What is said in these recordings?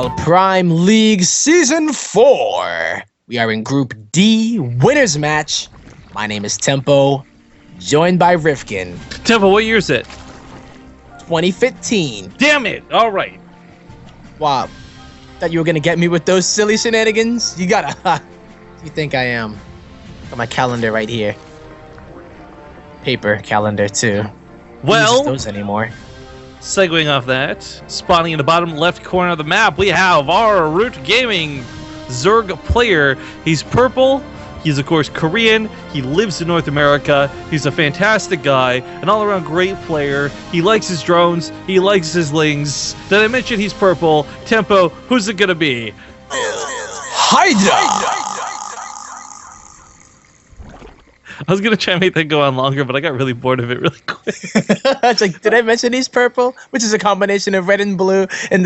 NFL Prime League Season 4. We are in Group D, winners match. My name is Tempo, joined by Rifkin. Tempo, what year is it? 2015. Damn it! All right. Wow. Thought you were going to get me with those silly shenanigans? You gotta... You think I am? Got my calendar right here. Paper calendar, too. Well... Don't use those anymore. Segueing off that, spawning in the bottom left corner of the map, we have our Root Gaming Zerg player. He's purple. He's, of course, Korean. He lives in North America. He's a fantastic guy, an all-around great player. He likes his drones. He likes his lings. Did I mention he's purple? Tempo, who's it going to be? Hydra! I was going to try and make that go on longer, but I got really bored of it really quick. It's like, did I mention he's purple? Which is a combination of red and blue. And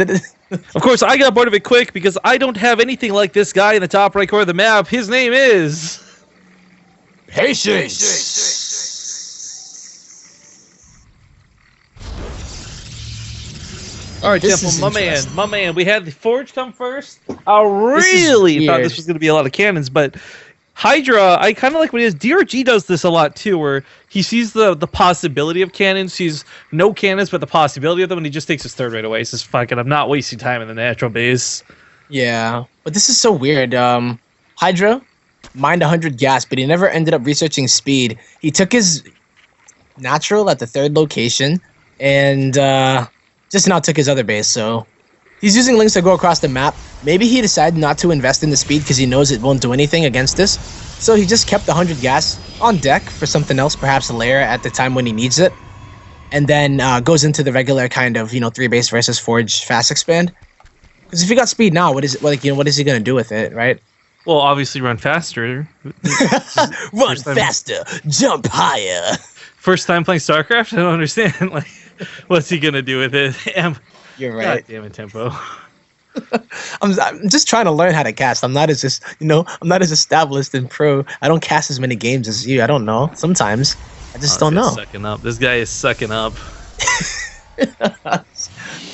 Of course, I got bored of it quick because I don't have anything like this guy in the top right corner of the map. His name is... Patience! All right, This Temple, is my man. We had the Forge come first. I really thought this was going to be a lot of cannons, but Hydra, I kind of like what he is. DRG does this a lot too, where he sees the possibility of cannons. Sees no cannons, but the possibility of them, and he just takes his third right away. He says, "Fuck it, I'm not wasting time in the natural base." Yeah, but this is so weird. Hydra mined 100 gas, but he never ended up researching speed. He took his natural at the third location, and just now took his other base. So he's using links to go across the map. Maybe he decided not to invest in the speed because he knows it won't do anything against this. So he just kept the 100 gas on deck for something else, perhaps a layer at the time when he needs it. And then goes into the regular kind of, 3 base versus Forge fast expand. Because if he got speed now, what is he going to do with it, right? Well, obviously run faster. Run faster, jump higher. First time playing StarCraft? I don't understand. Like, what's he going to do with it? You're right. God damn it, Tempo. I'm just trying to learn how to cast. I'm not as established in pro. I don't cast as many games as you. I don't know. Sometimes I just don't know. Sucking up. This guy is sucking up.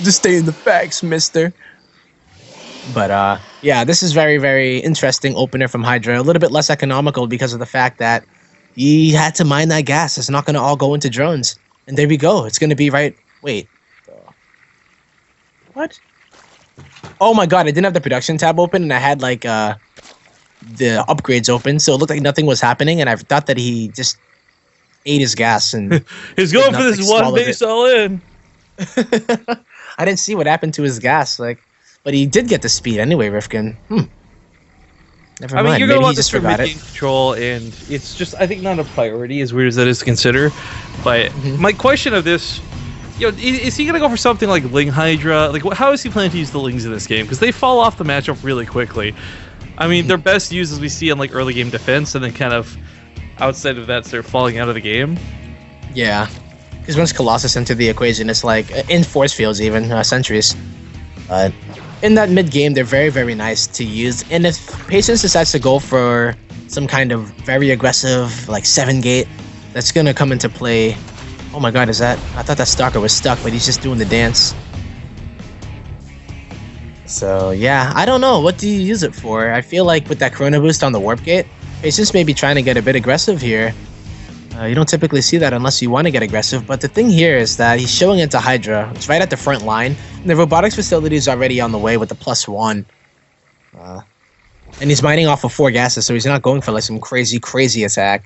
Just stay in the facts, mister. But yeah, this is very, very interesting opener from Hydra. A little bit less economical because of the fact that he had to mine that gas. It's not going to all go into drones. And there we go. It's going to be right. Wait. What? Oh my god, I didn't have the production tab open, and I had like the upgrades open, so it looked like nothing was happening, and I thought that he just ate his gas and he's going for this one base all in. I didn't see what happened to his gas, but he did get the speed anyway, Rifkin. Never mind. You're gonna Maybe want he this just for forgot it. mid-game control, and it's just I think not a priority, as weird as that is to consider. But my question of this. Is he going to go for something like Ling Hydra? Like, how is he planning to use the Lings in this game? Because they fall off the matchup really quickly. I mean, their best use as we see in, like, early game defense, and then kind of outside of that, they're falling out of the game. Yeah. Because once Colossus entered the equation, it's like, in force fields even, sentries. In that mid-game, they're very, very nice to use. And if Patience decides to go for some kind of very aggressive, like, 7-gate, that's going to come into play. Oh my god, I thought that Stalker was stuck, but he's just doing the dance. So, yeah, I don't know. What do you use it for? I feel like with that Chrono Boost on the Warp Gate, Patience may be trying to get a bit aggressive here. You don't typically see that unless you want to get aggressive, but the thing here is that he's showing into Hydra. It's right at the front line. And the robotics facility is already on the way with the +1. And he's mining off of 4 gases, so he's not going for like some crazy, crazy attack.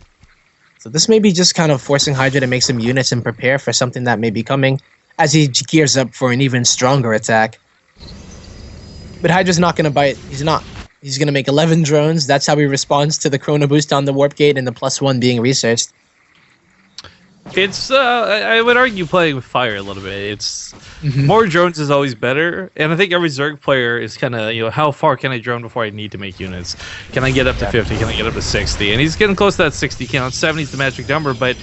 So this may be just kind of forcing Hydra to make some units and prepare for something that may be coming as he gears up for an even stronger attack. But Hydra's not going to bite. He's not. He's going to make 11 drones. That's how he responds to the Chrono Boost on the Warp Gate and the +1 being researched. It's, I would argue playing with fire a little bit. It's more drones is always better. And I think every Zerg player is kind of, how far can I drone before I need to make units? Can I get up to 50? Can I get up to 60? And he's getting close to that 60 count. 70 is the magic number. But,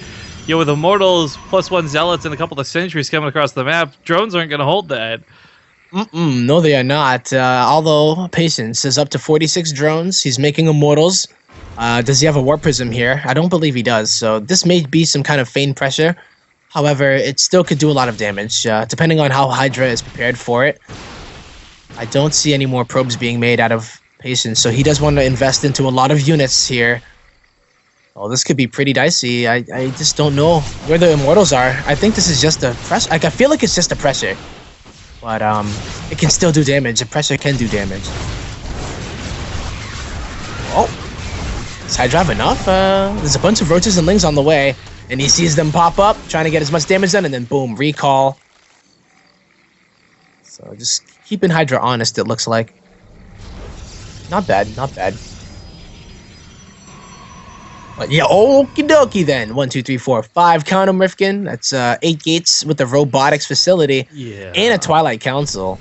with Immortals, +1 Zealots, and a couple of Sentries coming across the map, drones aren't going to hold that. No, they are not. Although Patience is up to 46 drones. He's making Immortals. Does he have a Warp Prism here? I don't believe he does, so this may be some kind of feigned pressure. However, it still could do a lot of damage, depending on how Hydra is prepared for it. I don't see any more probes being made out of Patience, so he does want to invest into a lot of units here. Oh, this could be pretty dicey. I just don't know where the Immortals are. I think this is just a pressure. Like, I feel like it's just a pressure. But it can still do damage. The pressure can do damage. Oh. Does Hydra have enough? There's a bunch of roaches and lings on the way. And he sees them pop up, trying to get as much damage done, and then boom, recall. So just keeping Hydra honest, it looks like. Not bad, not bad. But yeah, okie dokie then. 1, 2, 3, 4, 5. Count 'em, Rifkin. That's 8 gates with the robotics facility. Yeah. And a Twilight Council.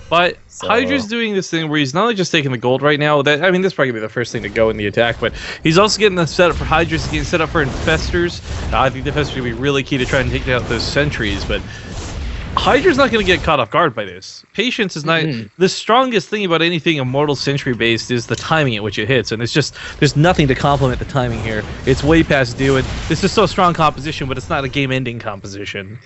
But Hydra's doing this thing where he's not only just taking the gold right now. That, I mean, this is probably gonna be the first thing to go in the attack, but he's also getting the setup for Hydras, getting set up for Infestors. I think the Infestors are gonna be really key to try and take out those sentries, but Hydra's not going to get caught off guard by this. Patience is not... The strongest thing about anything Immortal Sentry based is the timing at which it hits, and it's just... There's nothing to complement the timing here. It's way past due, and this is so strong composition, but it's not a game-ending composition.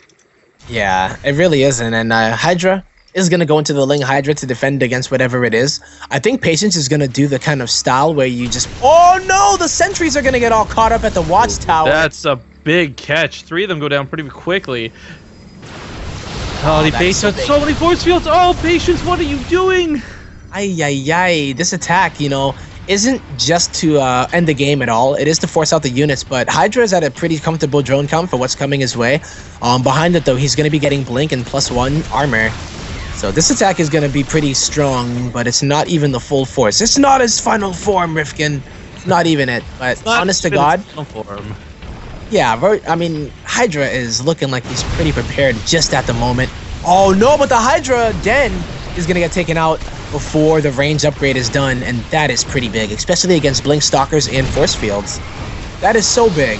Yeah, it really isn't, and Hydra is going to go into the Ling Hydra to defend against whatever it is. I think Patience is going to do the kind of style where you just... Oh no! The sentries are going to get all caught up at the watchtower! That's a big catch. 3 of them go down pretty quickly. Oh, the Patience, so many force fields! Oh, Patience, what are you doing? Ay, ay, ay. This attack, you know, isn't just to end the game at all. It is to force out the units, but Hydra is at a pretty comfortable drone count for what's coming his way. Behind it, though, he's going to be getting Blink and +1 armor. So this attack is going to be pretty strong, but it's not even the full force. It's not his final form, Rifkin. It's not even it, but honest to God... Form. Yeah, I mean, Hydra is looking like he's pretty prepared just at the moment. Oh no, but the Hydra Den is going to get taken out before the range upgrade is done, and that is pretty big, especially against Blink Stalkers and Force Fields. That is so big.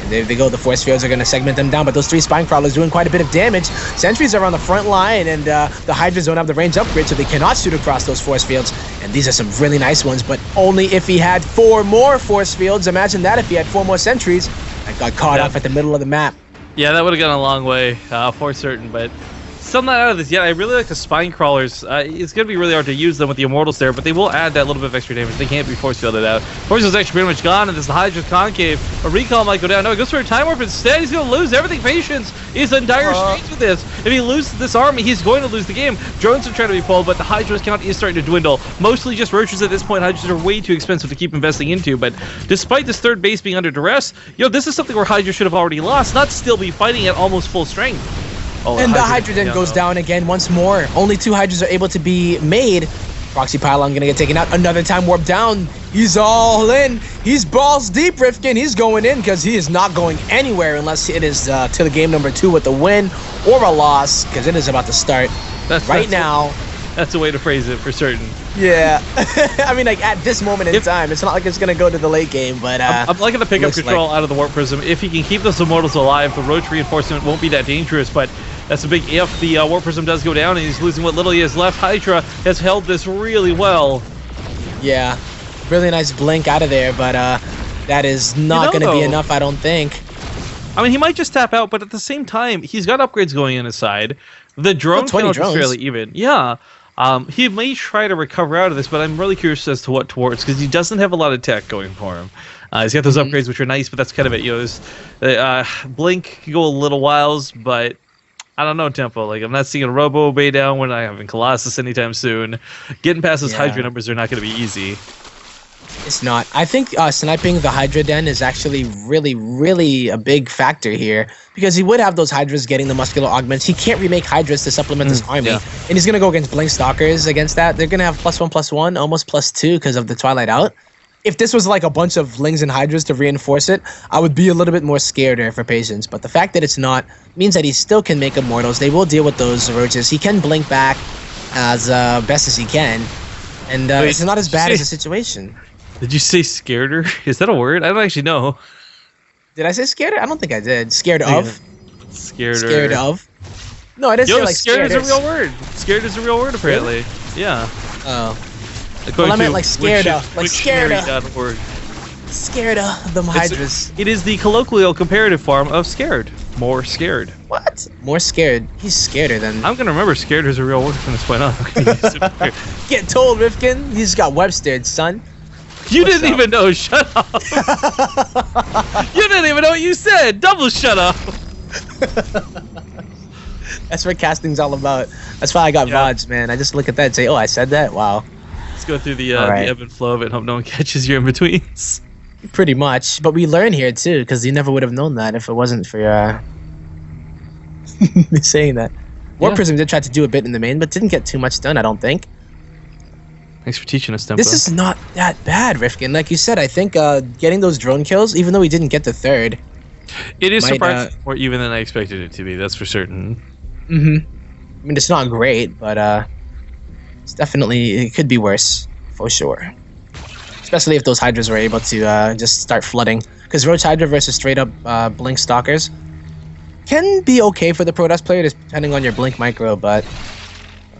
And there they go, the Force Fields are going to segment them down, but those 3 Spine Crawlers doing quite a bit of damage. Sentries are on the front line, and the Hydras don't have the range upgrade, so they cannot shoot across those Force Fields. And these are some really nice ones, but only if he had 4 more Force Fields. Imagine that if he had 4 more Sentries. That got caught off at the middle of the map. Yeah, that would have gone a long way, for certain, but still not out of this yet. I really like the Spine Crawlers. It's going to be really hard to use them with the Immortals there, but they will add that little bit of extra damage. They can't be force fielded out. Force is actually pretty much gone, and this is the Hydra's Concave. A recall might go down. No, he goes for a Time Warp instead. He's going to lose everything. Patience is in dire straits with this. If he loses this army, he's going to lose the game. Drones are trying to be pulled, but the Hydra's count is starting to dwindle. Mostly just roaches at this point. Hydras are way too expensive to keep investing into, but despite this third base being under duress, this is something where Hydra should have already lost, not still be fighting at almost full strength. Oh, and the Hydra then goes down again once more. Only 2 Hydras are able to be made. Proxy Pylon gonna get taken out. Another Time Warp down. He's all in. He's balls deep, Rifkin. He's going in because he is not going anywhere unless it is to the game number 2 with a win or a loss, because it is about to start now. That's a way to phrase it for certain. Yeah. I mean, like, at this moment in time, it's not like it's going to go to the late game, but... I'm liking the pickup control out of the Warp Prism. If he can keep those Immortals alive, the Roach Reinforcement won't be that dangerous, but that's a big if. The Warp Prism does go down, and he's losing what little he has left. Hydra has held this really well. Yeah. Really nice blink out of there, but that is not going to be enough, I don't think. I mean, he might just tap out, but at the same time, he's got upgrades going in his side. The drone count is fairly even. Yeah. He may try to recover out of this, but I'm really curious as to what towards, because he doesn't have a lot of tech going for him. He's got those upgrades, which are nice, but that's kind of it. Blink can go a little whiles, but I don't know, Tempo. Like, I'm not seeing a Robo Bay down when I have Colossus anytime soon. Getting past those Hydra numbers are not going to be easy. It's not. I think sniping the Hydra Den is actually really, really a big factor here, because he would have those Hydras getting the muscular augments. He can't remake Hydras to supplement his army, and he's going to go against Blink Stalkers. Against that, they're going to have +1/+1, almost +2 because of the Twilight out. If this was like a bunch of Lings and Hydras to reinforce it, I would be a little bit more scared there for Patience. But the fact that it's not means that he still can make Immortals. They will deal with those roaches. He can blink back as best as he can, and it's not as bad as a situation. Did you say scareder? Is that a word? I don't actually know. Did I say scared? I don't think I did. Scared of? Scared. Scared of? No, I didn't say like scared. Scared is a real word. Scared is a real word, apparently. Really? Yeah. Oh. Well, I meant like scared of. Like scared of. Scared of them Hydras. It is the colloquial comparative form of scared. More scared. What? More scared. He's scareder than... I'm gonna remember scared is a real word from this point on. Get told, Rifkin. You just got web-stared, son. You didn't even know. Shut up. You didn't even know what you said. Double shut up. That's what casting's all about. That's why I got VODs, man. I just look at that and say, oh, I said that? Wow. Let's go through the ebb and flow of it. Hope no one catches your in-betweens. Pretty much. But we learn here, too, because you never would have known that if it wasn't for me saying that. Warp Prism did try to do a bit in the main, but didn't get too much done, I don't think. Thanks for teaching us, Tempo. This is not that bad, Rifkin. Like you said, I think getting those drone kills, even though we didn't get the third... It is surprising more even than I expected it to be, that's for certain. I mean, it's not great, but it's definitely... It could be worse, for sure. Especially if those Hydras were able to just start flooding. Because Roach Hydra versus straight-up Blink Stalkers can be okay for the Protoss player, depending on your Blink micro, but...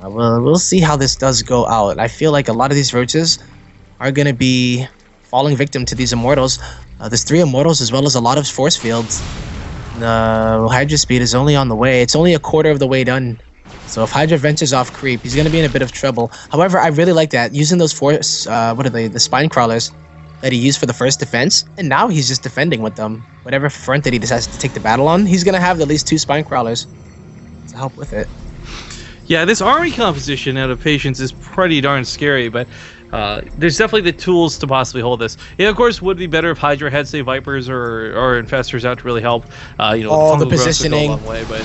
we'll see how this does go out. I feel like a lot of these Roaches are going to be falling victim to these Immortals. There's 3 Immortals as well as a lot of force fields. The Hydra speed is only on the way. It's only a quarter of the way done. So if Hydra ventures off creep, he's going to be in a bit of trouble. However, I really like that. Using those force, what are they? The spine crawlers that he used for the first defense. And now he's just defending with them. Whatever front that he decides to take the battle on, he's going to have at least 2 spine crawlers to help with it. Yeah, this army composition out of Patience is pretty darn scary, but there's definitely the tools to possibly hold this. It, of course, would be better if Hydra had, say, Vipers or Infestors out to really help. The positioning. Go a long way, but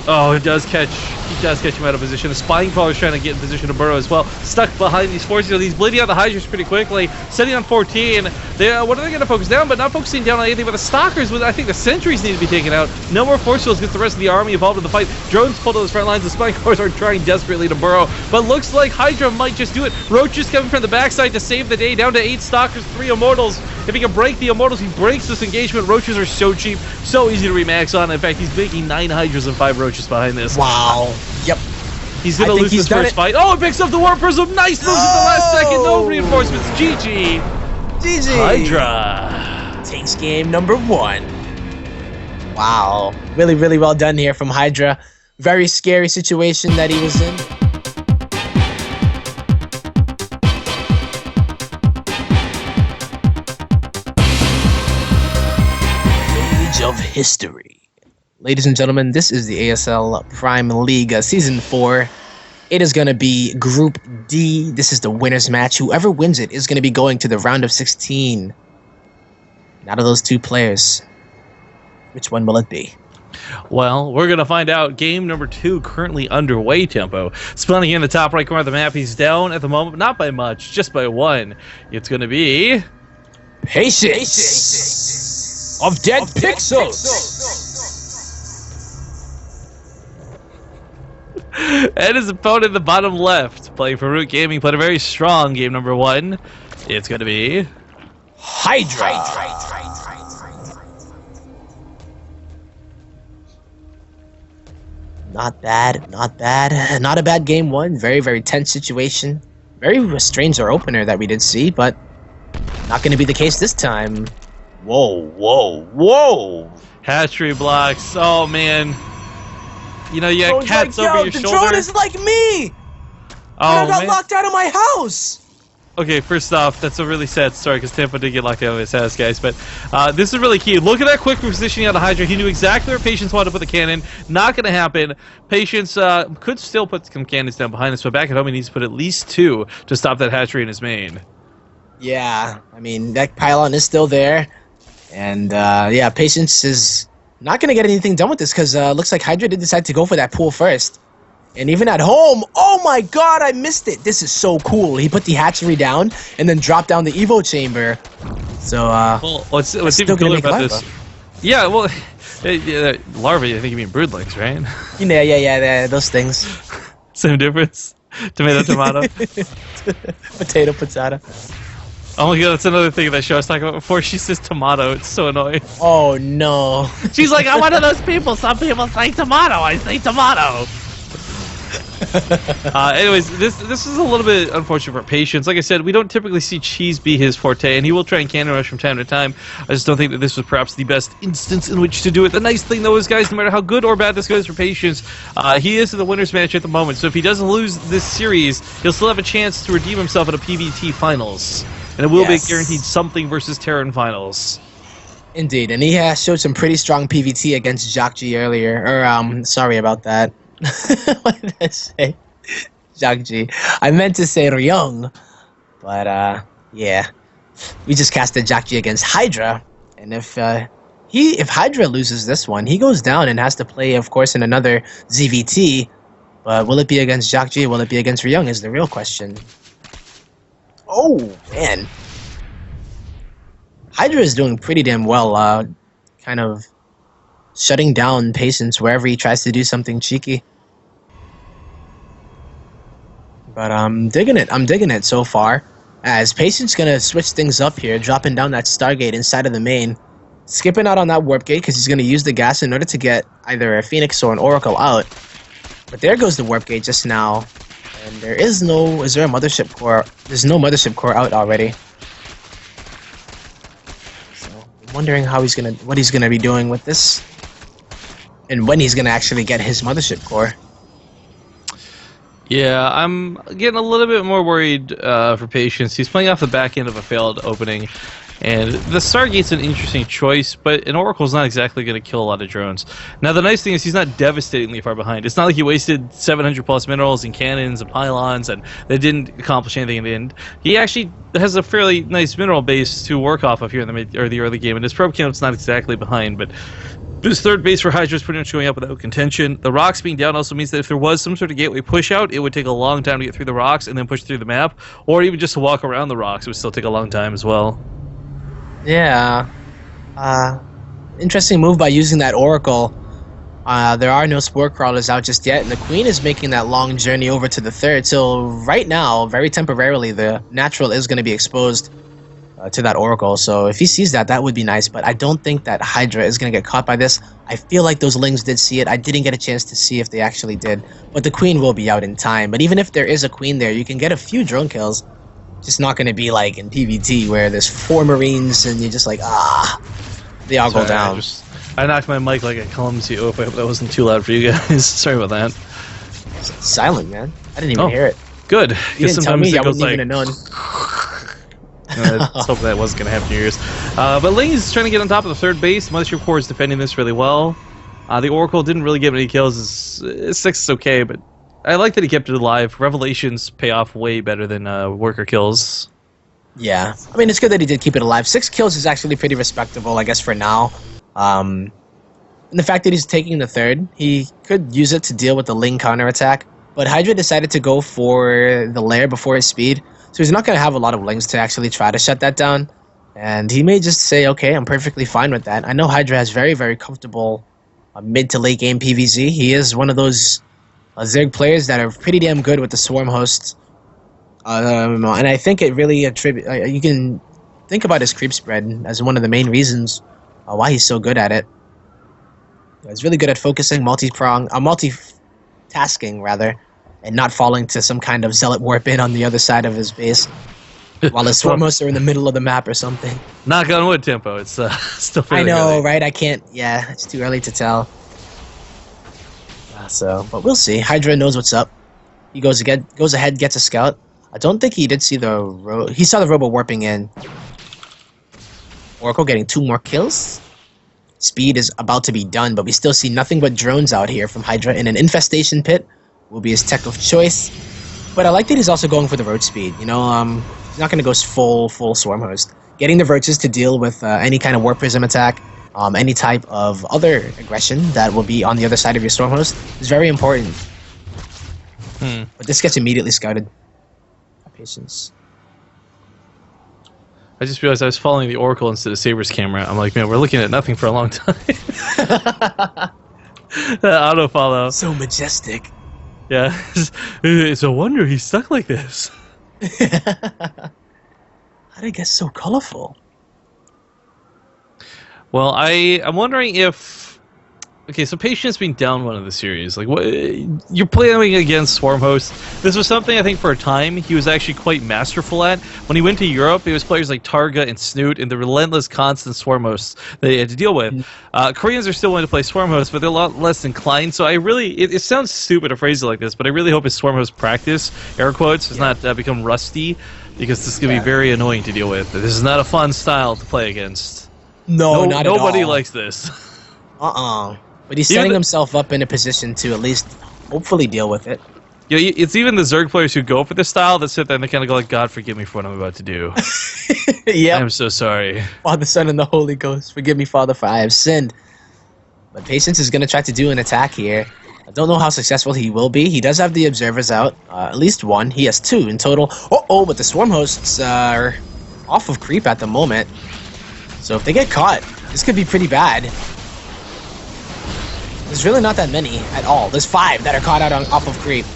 he does catch him out of position. The Spine Crawler's trying to get in position to burrow as well. Stuck behind these forces. He's bleeding out the Hydras pretty quickly. Setting on 14. What are they going to focus down? But not focusing down on anything but the Stalkers. I think the Sentries need to be taken out. No more force fields. Gets the rest of the army involved in the fight. Drones pulled to those front lines. The Spine Crawlers are trying desperately to burrow. But looks like Hydra might just do it. Roach is coming from the backside to save the day. Down to 8 Stalkers, 3 Immortals. If he can break the Immortals, he breaks this engagement. Roaches are so cheap. So easy to remax on. In fact, he's making 9 Hydras and 5 Roaches behind this. Wow. Yep. He's going to lose his first fight. Oh, it picks up the Warp Prism. Nice moves at the last second. No reinforcements. GG. Hydra takes game number 1. Wow. Really, really well done here from Hydra. Very scary situation that he was in. Page of history. Ladies and gentlemen, this is the ASL Prime League Season 4. It is going to be Group D. This is the winner's match. Whoever wins it is going to be going to the round of 16. Out of those 2 players, which one will it be? Well, we're going to find out. Game number 2 currently underway, Tempo. Spawning in the top right corner of the map. He's down at the moment, not by much, just by 1. It's going to be... Patience of Dead Pixels. And his opponent in the bottom left, playing for Root Gaming, played a very strong game number 1. It's going to be... Hydra. Not bad, not bad. Not a bad game 1. Very, very tense situation. Very strange our opener that we did see, but not going to be the case this time. Whoa, whoa, whoa. Hatchery blocks. Oh, man. You know, you got cats like, over your the shoulder. Drone is like me! I got locked out of my house! Okay, first off, that's a really sad story because Tampa did get locked out of his house, guys. But this is really key. Look at that quick positioning on the Hydra. He knew exactly where Patience wanted to put the cannon. Not going to happen. Patience could still put some cannons down behind us, but back at home he needs to put at least 2 to stop that hatchery in his main. Yeah, I mean, that pylon is still there. And, yeah, Patience is not going to get anything done with this because looks like Hydra did decide to go for that pool first. And even at home, oh my god, I missed it. This is so cool. He put the hatchery down and then dropped down the Evo chamber. So, well, what's even cooler about this? Yeah, well, larvae, I think you mean broodlings, right? Yeah, those things. Same difference. Tomato, tomato. Potato, potato. Oh my god, that's another thing that show I was talking about before. She says tomato. It's so annoying. Oh no. She's like, I'm one of those people. Some people say tomato. I say tomato. Anyways, this is a little bit unfortunate for Patience. Like I said, we don't typically see Cheese be his forte, and he will try and cannon rush from time to time. I just don't think that this was perhaps the best instance in which to do it. The nice thing, though, is, guys, no matter how good or bad this goes for Patience, he is in the winner's match at the moment. So if he doesn't lose this series, he'll still have a chance to redeem himself at a PBT Finals. And it will be guaranteed something versus Terran Finals. Indeed, and he has showed some pretty strong PVT against Jock G earlier. Or, sorry about that. What did I say? Jock G. I meant to say Ryung, but yeah, we just casted Jock G against Hydra, and if Hydra loses this one, he goes down and has to play, of course, in another ZVT. But will it be against Jock G? Will it be against Ryung? Is the real question. Oh man, Hydra is doing pretty damn well. Kind of shutting down Patience wherever he tries to do something cheeky. But I'm digging it so far. As Patience gonna switch things up here, dropping down that Stargate inside of the main, skipping out on that Warp Gate because he's gonna use the gas in order to get either a Phoenix or an Oracle out. But there goes the Warp Gate just now, and is there a Mothership Core? There's no Mothership Core out already. So I'm wondering what he's gonna be doing with this, and when he's gonna actually get his Mothership Core. Yeah, I'm getting a little bit more worried for Patience. He's playing off the back end of a failed opening, and the Stargate's an interesting choice, but an Oracle's not exactly going to kill a lot of drones. Now, the nice thing is he's not devastatingly far behind. It's not like he wasted 700 plus minerals and cannons and pylons, and they didn't accomplish anything in the end. He actually has a fairly nice mineral base to work off of here in the early game, and his probe count's not exactly behind, but his third base for Hydra is pretty much going up without contention. The rocks being down also means that if there was some sort of gateway push out, it would take a long time to get through the rocks and then push through the map, or even just to walk around the rocks. It would still take a long time as well. Yeah. Interesting move by using that Oracle. There are no Spore Crawlers out just yet, and the Queen is making that long journey over to the third. So right now, very temporarily, the Natural is going to be exposed to that Oracle. So if he sees that, that would be nice. But I don't think that Hydra is going to get caught by this. I feel like those Lings did see it. I didn't get a chance to see if they actually did. But the Queen will be out in time. But even if there is a Queen there, you can get a few drone kills. Just not going to be like in PvT where there's 4 Marines and you're just like, they all go down. I knocked my mic like a clumsy oaf. I hope that wasn't too loud for you guys. Sorry about that. It's silent, man. I didn't even hear it. Good. You didn't tell me, I wouldn't like, even have known. Let's hope that wasn't going to happen to yours. But Ling is trying to get on top of the third base. Mothership Core is defending this really well. The Oracle didn't really get any kills. 6 is okay, but I like that he kept it alive. Revelations pay off way better than worker kills. Yeah. I mean, it's good that he did keep it alive. 6 kills is actually pretty respectable, I guess, for now. And the fact that he's taking the third, he could use it to deal with the Ling counterattack. But Hydra decided to go for the lair before his speed. So he's not going to have a lot of Lings to actually try to shut that down. And he may just say, okay, I'm perfectly fine with that. I know Hydra has very, very comfortable mid to late game PvZ. He is one of those Zerg players that are pretty damn good with the Swarm hosts. And I think it really you can think about his creep spread as one of the main reasons why he's so good at it. He's really good at focusing, multitasking rather, and not falling to some kind of zealot warp in on the other side of his base while his Swarm hosts are in the middle of the map or something. Knock on wood, Tempo. It's still fairly I know, early. right? I can't. Yeah, it's too early to tell. But we'll see. Hydra knows what's up. He goes ahead, gets a scout. I don't think he did see he saw the robo warping in. Oracle getting 2 more kills. Speed is about to be done, but we still see nothing but drones out here from Hydra, in an infestation pit will be his tech of choice. But I like that he's also going for the road speed. You know, he's not going to go full Swarm host. Getting the Virtues to deal with any kind of Warp Prism attack, any type of other aggression that will be on the other side of your Storm host is very important. But this gets immediately scouted. Patience. I just realized I was following the Oracle instead of Saber's camera. I'm like, man, we're looking at nothing for a long time. Auto follow. So majestic. Yeah, it's a wonder he's stuck like this. How did it get so colorful? Well, I'm wondering if Okay, so Patience being down one of the series, like what you're playing against Swarm Host. This was something I think for a time he was actually quite masterful at. When he went to Europe, it was players like Targa and Snoot and the relentless, constant Swarm Hosts that he had to deal with. Koreans are still willing to play Swarm Hosts, but they're a lot less inclined. So I really, it sounds stupid to phrase it like this, but I really hope his Swarm Host practice, air quotes, does not become rusty, because this is going to be very annoying to deal with. This is not a fun style to play against. No, not at all. Nobody likes this. But he's setting himself up in a position to at least hopefully deal with it. Yeah, it's even the Zerg players who go for this style that sit there and they kind of go like, God, forgive me for what I'm about to do. Yeah. I'm so sorry. Father, Son, and the Holy Ghost, forgive me, Father, for I have sinned. But Patience is going to try to do an attack here. I don't know how successful he will be. He does have the observers out, at least one. He has two in total. But the Swarm Hosts are off of creep at the moment. So if they get caught, this could be pretty bad. There's really not that many at all. There's 5 that are caught out off of creep.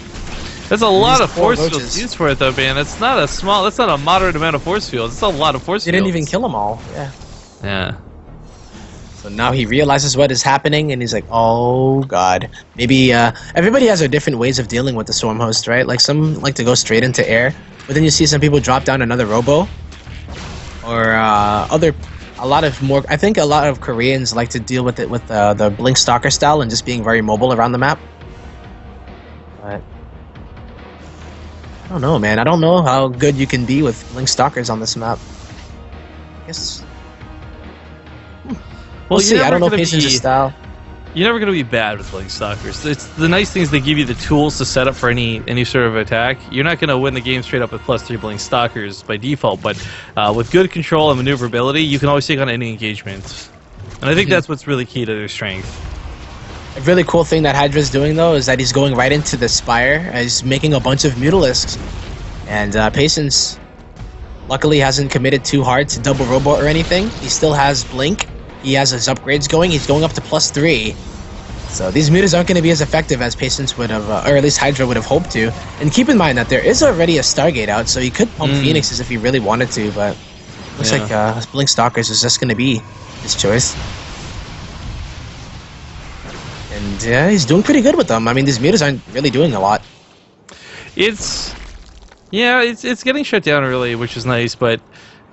That's a lot of force fields used for it, though, man. That's not a moderate amount of force fields. It's a lot of force fields. They didn't even kill them all. Yeah. Yeah. So now he realizes what is happening, and he's like, oh, God. Maybe everybody has their different ways of dealing with the Swarm Host, right? Like, some like to go straight into air, but then you see some people drop down another robo. Or I think a lot of Koreans like to deal with it with the Blink Stalker style and just being very mobile around the map. But I don't know, man. I don't know how good you can be with Blink Stalkers on this map. I guess we'll see. I don't know Patience's style. You're never going to be bad with Blink Stalkers. It's the nice thing is they give you the tools to set up for any sort of attack. You're not going to win the game straight up with +3 Blink Stalkers by default, but with good control and maneuverability, you can always take on any engagement. And I think that's what's really key to their strength. A really cool thing that Hydra's doing, though, is that he's going right into the Spire. He's making a bunch of Mutalisks. And Patience, luckily, hasn't committed too hard to double Robo or anything. He still has Blink. He has his upgrades going. He's going up to +3. So these mutas aren't going to be as effective as Patience would have, or at least Hydra would have hoped to. And keep in mind that there is already a Stargate out, so he could pump Phoenixes if he really wanted to, but looks like Blink Stalkers is just going to be his choice. And yeah, he's doing pretty good with them. I mean, these mutas aren't really doing a lot. It's getting shut down early, which is nice, but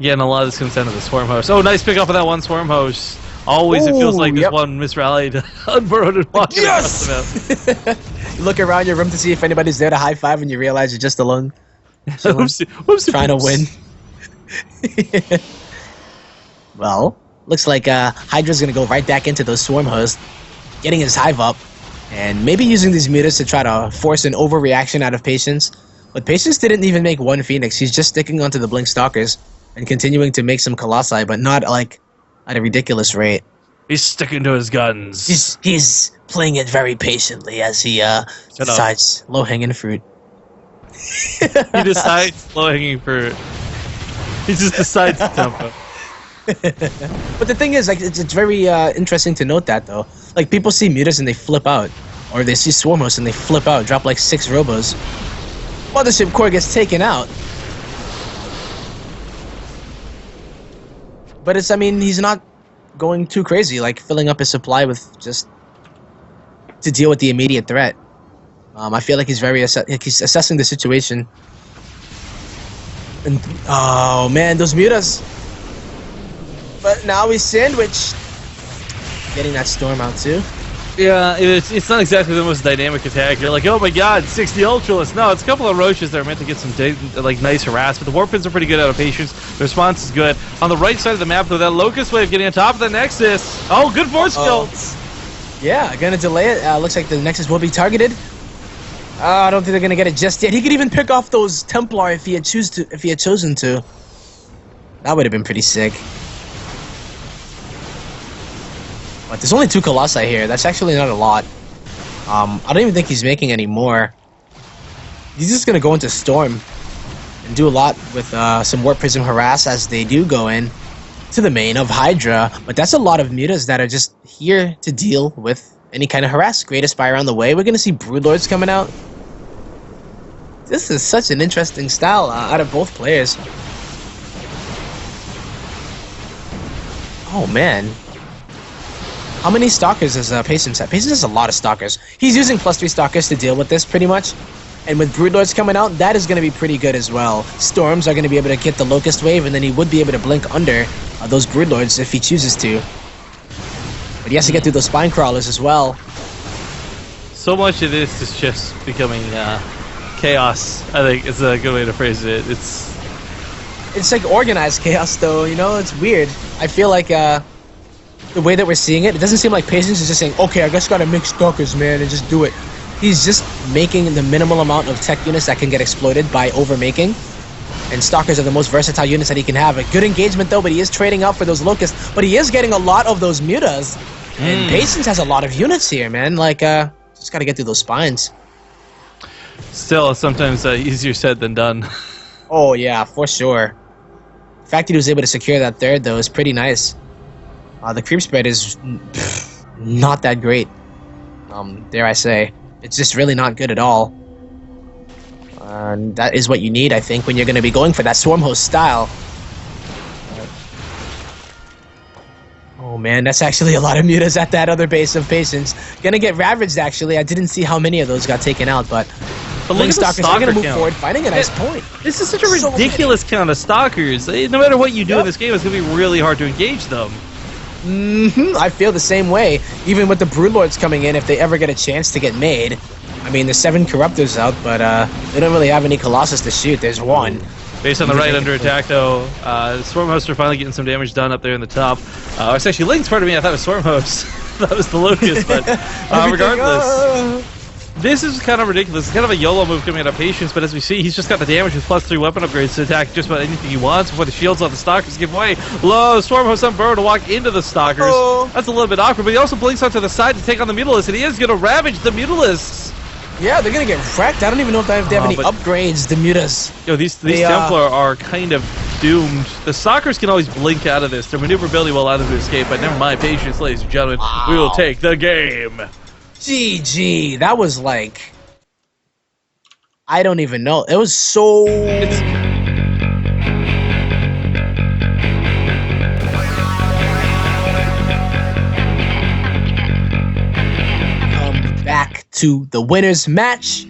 again, a lot of this comes down to the Swarm Host. Oh, nice pick up of that one Swarm Host. Always, it feels like there's one misrallied, unburrowed, and walking across the map. You look around your room to see if anybody's there to high five, and you realize you're just alone. Whoopsie, trying to win. Well, looks like Hydra's gonna go right back into those Swarm Hosts, getting his hive up, and maybe using these mutas to try to force an overreaction out of Patience. But Patience didn't even make one Phoenix. He's just sticking onto the Blink Stalkers and continuing to make some Colossi, but not like at a ridiculous rate. He's sticking to his guns. He's playing it very patiently as he decides low-hanging fruit. He decides low-hanging fruit. He just decides to tempo. But the thing is, like, it's very interesting to note that, though. Like, people see mutas and they flip out. Or they see Swarm Hosts and they flip out, drop like 6 robos. Mothership Core gets taken out. But it's, I mean, he's not going too crazy, like filling up his supply with just to deal with the immediate threat. I feel like he's he's assessing the situation. And oh man, those mutas. But now he's sandwiched. Getting that storm out too. Yeah, it's not exactly the most dynamic attack. You're like, oh my god, 60 Ultralists. No, it's a couple of Roaches that are meant to get some nice harass, but the Warpins are pretty good out of Patience. The response is good. On the right side of the map, though, that Locust Wave getting on top of the Nexus. Oh, good force fields. Yeah, gonna delay it. Looks like the Nexus will be targeted. I don't think they're gonna get it just yet. He could even pick off those Templar if he had chosen to. That would have been pretty sick. But there's only 2 Colossi here. That's actually not a lot. I don't even think he's making any more. He's just going to go into Storm and do a lot with some Warp Prism Harass as they do go in to the main of Hydra. But that's a lot of mutas that are just here to deal with any kind of harass. Great Aspire on the way. We're going to see Broodlords coming out. This is such an interesting style out of both players. Oh, man. How many Stalkers does Patience have? Patience has a lot of Stalkers. He's using +3 Stalkers to deal with this, pretty much. And with Broodlords coming out, that is going to be pretty good as well. Storms are going to be able to get the Locust Wave, and then he would be able to blink under those Broodlords if he chooses to. But he has to get through those Spine Crawlers as well. So much of this is just becoming chaos. I think it's a good way to phrase it. It's like organized chaos, though. You know, it's weird. I feel like the way that we're seeing it, it doesn't seem like Patience is just saying, okay, I guess gotta make Stalkers, man, and just do it. He's just making the minimal amount of tech units that can get exploited by overmaking. And Stalkers are the most versatile units that he can have. A good engagement, though, but he is trading up for those Locusts. But he is getting a lot of those Mutas. And Patience has a lot of units here, man. Like, just gotta get through those spines. Still, sometimes easier said than done. Oh, yeah, for sure. The fact that he was able to secure that third, though, is pretty nice. The creep spread is not that great, dare I say. It's just really not good at all. And that is what you need, I think, when you're going to be going for that Swarm Host style. Oh man, that's actually a lot of Mutas at that other base of Patience. Gonna get ravaged, actually. I didn't see how many of those got taken out, but look at the Stalkers are gonna move count. forward, finding a nice point. This is such a ridiculous count of Stalkers. No matter what you do in this game, it's gonna be really hard to engage them. I feel the same way. Even with the Broodlords coming in, if they ever get a chance to get made. I mean, there's 7 Corruptors out, but they don't really have any Colossus to shoot. There's 1. Based on the right under attack, though, Swarm Hosts are finally getting some damage done up there in the top. It's actually Link's part of me. I thought it was Swarm Hosts. That was the Locust, but regardless. This is kind of ridiculous. It's kind of a YOLO move coming out of Patience, but as we see, he's just got the damage with +3 weapon upgrades to attack just about anything he wants before the shields on the Stalkers give way. Low Swarm Host on Burrow to walk into the Stalkers. Oh. That's a little bit awkward, but he also blinks onto the side to take on the Mutalisks, and he is going to ravage the Mutalisks. Yeah, they're going to get wrecked. I don't even know if they have any upgrades, the Mutas. Yo, these Templar are kind of doomed. The Stalkers can always blink out of this. Their maneuverability will allow them to escape, but never mind. Patience, ladies and gentlemen. Wow. We will take the game. GG. That was like... I don't even know. It was so... Back to the winners match.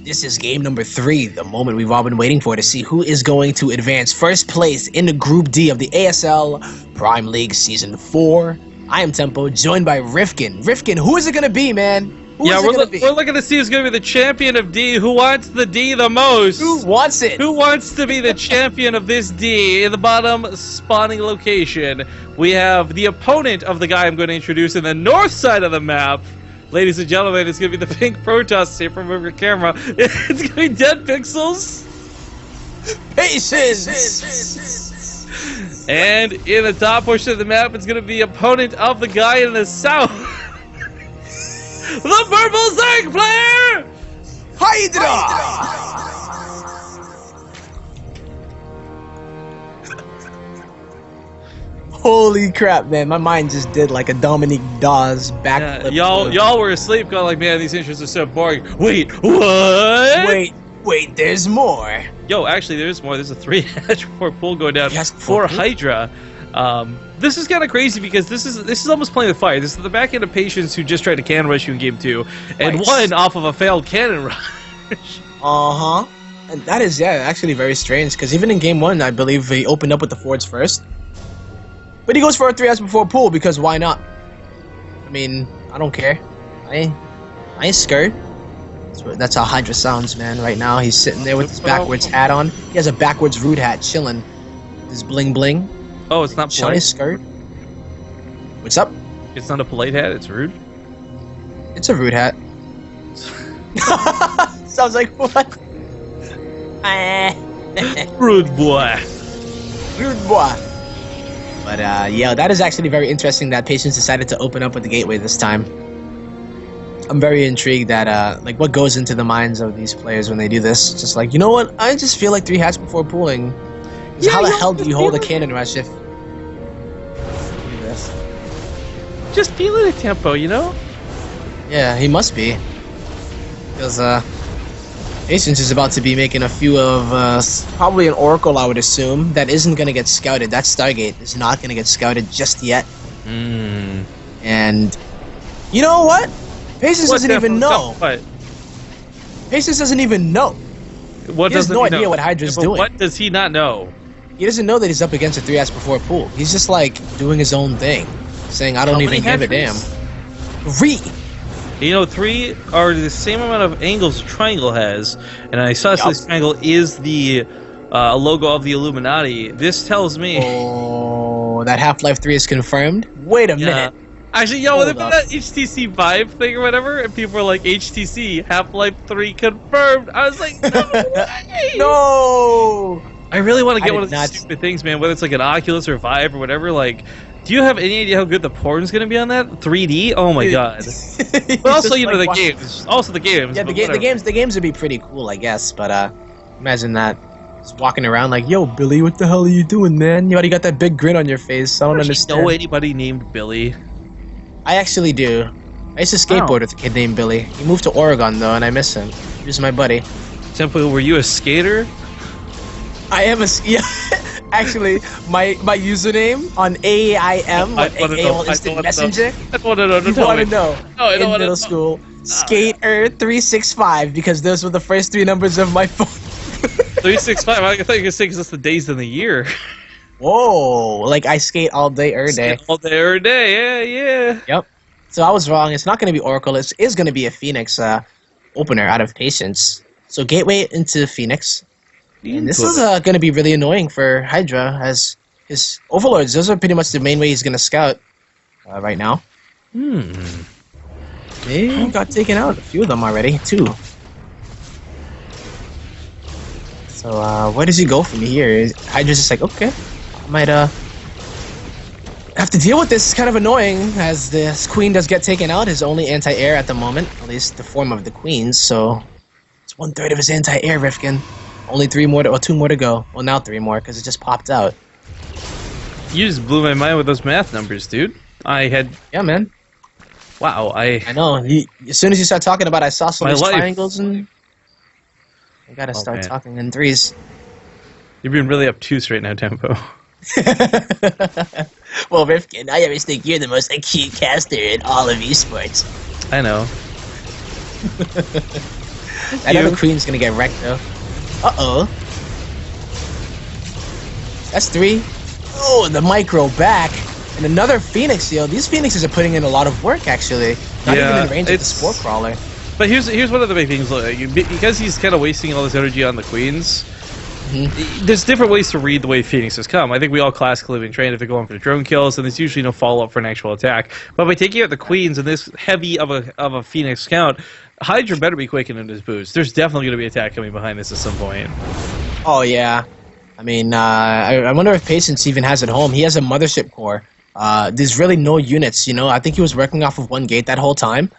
This is game number 3, the moment we've all been waiting for to see who is going to advance first place in the Group D of the ASL Prime League Season 4. I am Tempo, joined by Rifkin. Rifkin, who is it going to be, man? We're looking to see who's going to be the champion of D. Who wants the D the most? Who wants it? Who wants to be the champion of this D? In the bottom spawning location, we have the opponent of the guy I'm going to introduce in the north side of the map. Ladies and gentlemen, it's going to be the pink Protoss here from over camera. It's going to be Dead Pixels. Patience! And in the top portion of the map, it's going to be opponent of the guy in the south. The purple Zerg player! Hydra! Holy crap, man. My mind just did like a Dominique Dawes backflip. Yeah, y'all were asleep going like, man, these intros are so boring. Wait, what? Wait, there's more. Yo, actually, there's more. There's a 3-4 pool going down for Hydra. This is kind of crazy because this is almost playing with fire. This is the back end of Patience who just tried to cannon rush you in game 2 and won off of a failed cannon rush. And that is, actually very strange because even in game 1, I believe he opened up with the forts first. But he goes for a 3S before pool because why not? I mean, I don't care. I ain't scared. That's how Hydra sounds, man. Right now, he's sitting there with his backwards hat on. He has a backwards rude hat, chilling. His bling bling. Oh, it's not polite. Skirt. What's up? It's not a polite hat. It's rude. It's a rude hat. Sounds like what? Rude boy. Rude boy. But yeah, that is actually very interesting that Patience decided to open up with the gateway this time. I'm very intrigued that like what goes into the minds of these players when they do this. Just like, you know what? I just feel like 3 hats before pooling. Yeah, how the hell do you hold a cannon rush if do this? Just feeling the tempo, you know? Yeah, he must be. Because Patience is about to be making a few of probably an Oracle, I would assume, that isn't going to get scouted. That Stargate is not going to get scouted just yet. And And you know what? Patience doesn't even know. What? Patience doesn't even know. What He has doesn't no he idea know? what Hydra's But doing. What does he not know? He doesn't know that he's up against a 3S before pool. He's just like doing his own thing, saying, I don't even give a damn. 3! You know, 3 are the same amount of angles a triangle has, and I saw this triangle is the logo of the Illuminati. This tells me... Oh, that Half-Life 3 is confirmed? Wait a minute. Actually, yo, they put that HTC Vive thing or whatever, and people were like, HTC, Half-Life 3 confirmed. I was like, no way! No! I really want to get one of these stupid things, man, whether it's like an Oculus or Vive or whatever. Like, do you have any idea how good the porn's going to be on that? 3D? Oh my god. But also, you know, the games. Also the games. Yeah, the games would be pretty cool, I guess, but imagine that. Just walking around like, yo, Billy, what the hell are you doing, man? You already got that big grin on your face. I don't understand. Know anybody named Billy? I actually do. I used to skateboard with a kid named Billy. He moved to Oregon, though, and I miss him. He was my buddy. Simple, were you a skater? I am a... Yeah. Actually, my username on AIM, AOL Instant Messenger. I want to know. You want to know? No, I don't in middle school, Skater365, because those were the first 3 numbers of my phone. 365? I thought you were going to say because that's the days in the year. Whoa, like I skate all day, every day. All day, every day, yeah. Yep. So I was wrong. It's not going to be Oracle. It is going to be a Phoenix opener out of Patience. So Gateway into Phoenix. And this is going to be really annoying for Hydra, as his Overlords, those are pretty much the main way he's going to scout right now. They got taken out, a few of them already, 2. So where does he go from here? Hydra's just like, okay, I might have to deal with this. It's kind of annoying, as this queen does get taken out, his only anti-air at the moment, at least the form of the queens, so it's 1/3 of his anti-air, Rifkin. Only 2 more to go. Well, now 3 more, because it just popped out. You just blew my mind with those math numbers, dude. Yeah, man. Wow, I know. As soon as you start talking about isosceles triangles, and you gotta start talking in 3s. You're being really obtuse right now, Tempo. Well, Rifkin, I always think you're the most acute caster in all of esports. I know. That other queen's gonna get wrecked, though. Uh-oh. That's 3. Oh, the micro back. And another Phoenix, yo. These Phoenixes are putting in a lot of work, actually. Not even in range of the Spore Crawler. But here's one of the big things. Because he's kind of wasting all this energy on the queens, there's different ways to read the way Phoenixes come. I think we all classically been trained if they're going for drone kills, and there's usually no follow-up for an actual attack. But by taking out the queens and this heavy of a Phoenix count, Hydra better be quick in his boots. There's definitely going to be an attack coming behind this at some point. Oh, yeah. I mean, I wonder if Patience even has it home. He has a mothership core. There's really no units, you know? I think he was working off of 1 gate that whole time.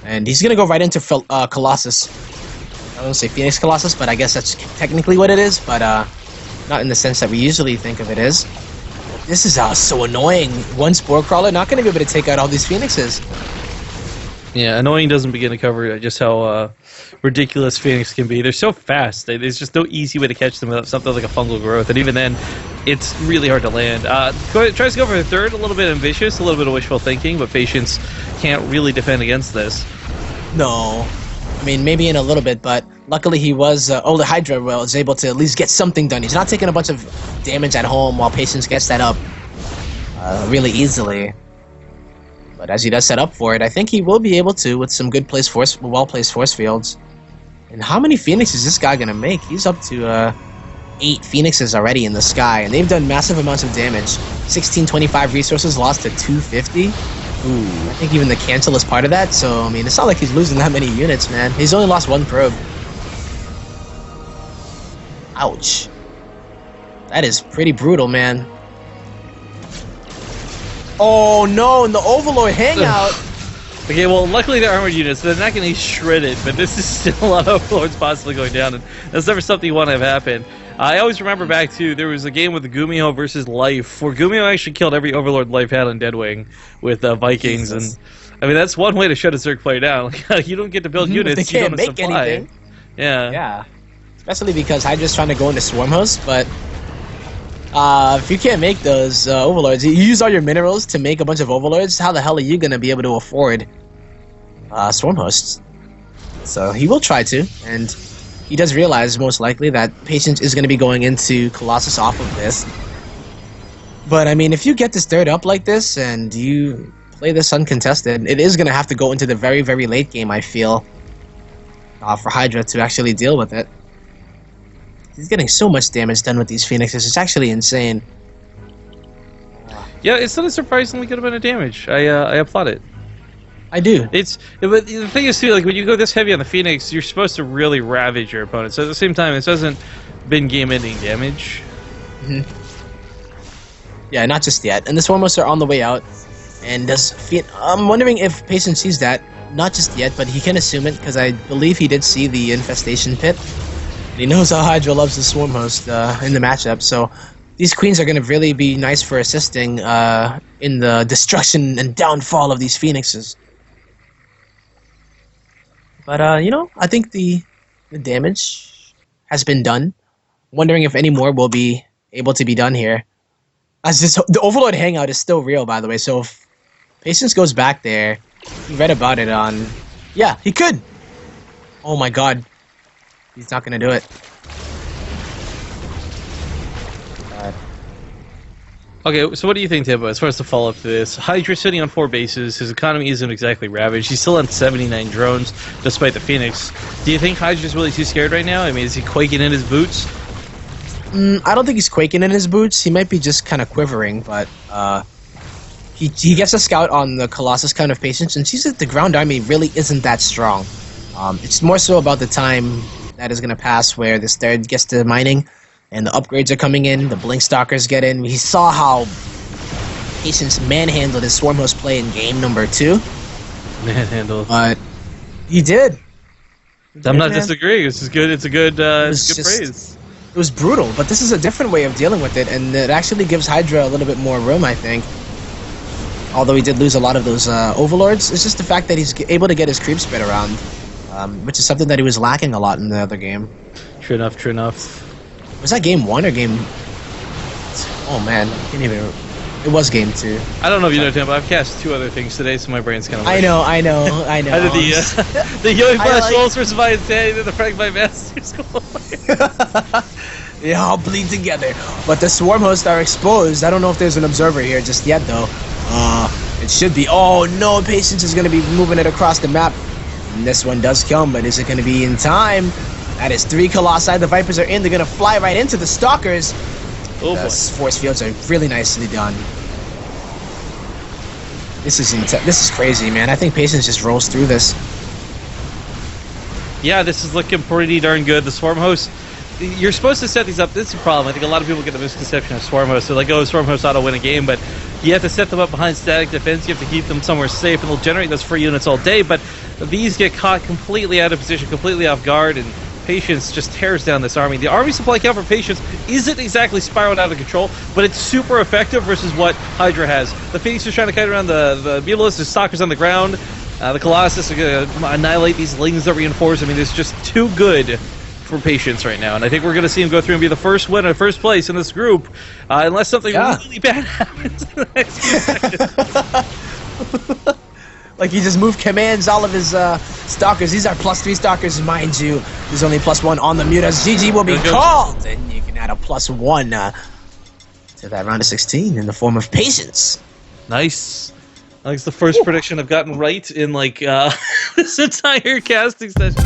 And he's going to go right into Colossus. I don't want to say Phoenix Colossus, but I guess that's technically what it is. But not in the sense that we usually think of it as. This is so annoying. 1 Spore Crawler, not going to be able to take out all these Phoenixes. Yeah, annoying doesn't begin to cover just how ridiculous Phoenix can be. They're so fast. There's just no easy way to catch them without something like a fungal growth. And even then, it's really hard to land. Tries to go for a 3rd, a little bit ambitious, a little bit of wishful thinking, but Patience can't really defend against this. No. I mean, maybe in a little bit, but luckily he was, the Hydra was able to at least get something done. He's not taking a bunch of damage at home while Patience gets that up really easily. But as he does set up for it, I think he will be able to with some well-placed force fields. And how many Phoenixes is this guy going to make? He's up to 8 Phoenixes already in the sky, and they've done massive amounts of damage. 1625 resources lost to 250. Ooh, I think even the cancel is part of that, so, I mean, it's not like he's losing that many units, man. He's only lost 1 probe. Ouch. That is pretty brutal, man. Oh no, in the Overlord hangout! Okay, well, luckily they're armored units, so they're not going to get shredded, but this is still a lot of Overlords possibly going down, and that's never something you want to have happen. I always remember back to, there was a game with the Gumio versus Life, where Gumio actually killed every Overlord Life had on Deadwing with Vikings, and I mean, that's one way to shut a Zerg player down. You don't get to build units, they can't make anything. Yeah. Yeah. Especially because Hydra's trying to go into Swarm Host, but If you can't make those overlords, you use all your minerals to make a bunch of overlords. How the hell are you gonna be able to afford swarm hosts? So he will try to, and he does realize most likely that Patience is gonna be going into Colossus off of this. But I mean, if you get this third up like this and you play this uncontested, it is gonna have to go into the very, very late game. I feel for Hydra to actually deal with it. He's getting so much damage done with these Phoenixes. It's actually insane. Yeah, it's not a surprisingly good amount of damage. I applaud it. I do. But the thing is too, like when you go this heavy on the Phoenix, you're supposed to really ravage your opponent. So at the same time, this hasn't been game-ending damage. Yeah, not just yet. And the Swarmos are on the way out. And I'm wondering if Patience sees that. Not just yet, but he can assume it because I believe he did see the infestation pit. And he knows how Hydra loves the Swarm Host in the matchup. So these queens are going to really be nice for assisting in the destruction and downfall of these Phoenixes. But, you know, I think the damage has been done. Wondering if any more will be able to be done here. The Overlord Hangout is still real, by the way. So if Patience goes back there, he read about it on... Yeah, he could! Oh my god. He's not gonna do it. Okay, so what do you think, Timbo, as far as the follow-up to this? Hydra's sitting on 4 bases, his economy isn't exactly ravaged, he's still on 79 drones, despite the Phoenix. Do you think Hydra's really too scared right now? I mean, is he quaking in his boots? I don't think he's quaking in his boots, he might be just kind of quivering, but he gets a scout on the Colossus count of Patience, and sees that the ground army really isn't that strong. It's more so about the time that is going to pass where this third gets to mining and the upgrades are coming in, the Blink Stalkers get in. He saw how Patience manhandled his Swarm Host play in game number 2. Manhandled. But he did. I'm not disagreeing. It's good. It's a good phrase. It was brutal, but this is a different way of dealing with it, and it actually gives Hydra a little bit more room, I think. Although he did lose a lot of those overlords, it's just the fact that he's able to get his creep spread around, which is something that he was lacking a lot in the other game. True enough, true enough. Was that game 1 or game... Oh man, I can't even... It was game 2. I don't know if you know, Tim, but I've cast 2 other things today, so my brain's kind of... I know. I did the Healing Flash Souls versus Vitality, then the Frag by Master School. They all bleed together. But the Swarm Hosts are exposed. I don't know if there's an observer here just yet, though. It should be. Oh, no. Patience is going to be moving it across the map. And this one does come, but is it going to be in time? That is 3 Colossi. The Vipers are in. They're going to fly right into the Stalkers. Oh, the force fields are really nicely done. This is crazy, man. I think Patience just rolls through this. Yeah, this is looking pretty darn good. The Swarm Host, you're supposed to set these up. This is a problem. I think a lot of people get the misconception of Swarm Host. They're like, oh, Swarm Host ought to win a game, but you have to set them up behind static defense. You have to keep them somewhere safe, and they'll generate those free units all day, but these get caught completely out of position, completely off guard, and Patience just tears down this army. The army supply count for Patience isn't exactly spiraled out of control, but it's super effective versus what Hydra has. The Phoenix is trying to kite around the Mutalisks, the Stalkers on the ground. The Colossus are going to annihilate these Lings that reinforce. I mean, it's just too good for Patience right now, and I think we're going to see him go through and be the first winner, first place in this group, unless something really bad happens in the next few seconds. Like he just moved commands all of his Stalkers. These are +3 Stalkers, mind you. There's only +1 on the Mutas. GG will be called, and you can add a +1 to that round of 16 in the form of Patience. Nice. I think it's the first prediction I've gotten right in like this entire casting session.